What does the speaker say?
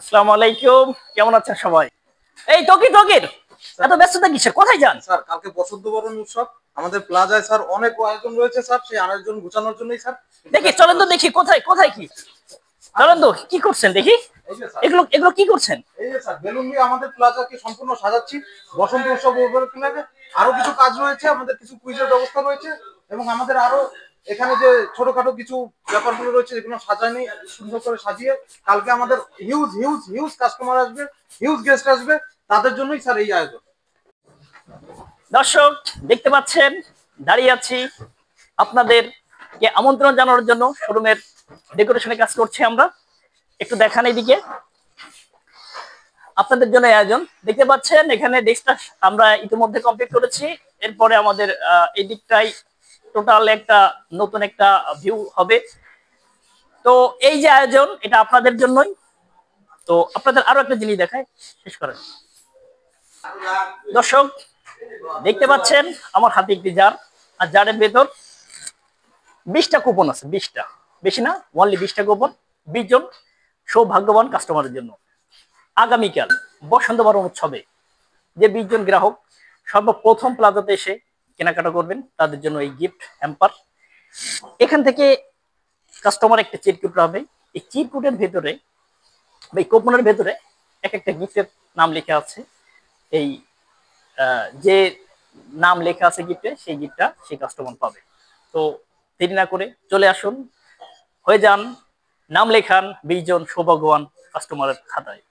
আসসালামু আলাইকুম, কেমন আছেন সবাই? এই তকির এত ব্যস্ততা কিসের? কোথায় যান? স্যার কালকে বসন্ত বরণ উৎসব আমাদের প্লাজায় স্যার অনেক আয়োজন রয়েছে স্যার, সেই আয়োজন গোছানোর জন্যই স্যার। দেখি চলেন তো, দেখি কোথায় কোথায় কি চলেন তো, কি করছেন দেখি। এই যে স্যার, এগুলো এগুলো কি করছেন? এই যে স্যার বেলুন দিয়ে আমাদের প্লাজাকে সম্পূর্ণ সাজাচ্ছি বসন্ত উৎসব উপলক্ষে। আরো কিছু কাজ রয়েছে, আমাদের কিছু কুইজের ব্যবস্থা রয়েছে এবং আমাদের আরো এখানে যে ছোটখাটো কিছু ব্যাপারগুলো রয়েছে যেগুলো সাজানি সুন্দর করে সাজিয়ে কালকে আমাদের হিউজ হিউজ হিউজ কাস্টমার আসবে, হিউজ গেস্ট আসবে, তাদের জন্যই স্যার এই আয়োজন। দর্শক দেখতে পাচ্ছেন, দাঁড়িয়ে আছি আপনাদেরকে আমন্ত্রণ জানানোর জন্য। শোরুমের ডেকোরেশনে কাজ করছি আমরা, একটু দেখান এইদিকে। আপনাদের জন্য আয়োজন দেখতে পাচ্ছেন, এখানে ডেস্কটা আমরা ইতিমধ্যে কমপ্লিট করেছি। এরপরে আমাদের এই দিকটাই টোটাল একটা নতুন একটা ভিউ হবে। তো এই যে আয়োজন, এটা আপনাদের জন্যই। তো আপনাদের আরো একটা জিনিস দেখায়, শেষ করেন। দর্শক দেখতে পাচ্ছেন আমার হাতে একটি জার, আর জারের ভেতর 20টা কুপন আছে। 20টা, বেশি না, অনলি 20টা কুপন 20 জন সৌভাগ্যবান কাস্টমারের জন্য। আগামীকাল বসন্ত বরণ উৎসবে যে 20 জন গ্রাহক সর্বপ্রথম প্লাজাতে এসে কেনাকাটা করবেন, তাদের জন্য এই গিফট হ্যাম্পার। এখান থেকে কাস্টমার একটা চিরকুট পাবে। এই চিরকুটের ভেতরে, এই কুপনের ভেতরে এক একটা গিফটের নাম লেখা আছে। এই যে নাম লেখা আছে গিফটে, সেই গিফটটা সেই কাস্টমার পাবে। তো দেরি না করে চলে আসুন, হয়ে যান, নাম লেখান 20 জন সৌভাগ্যবান কাস্টমারের খাতায়।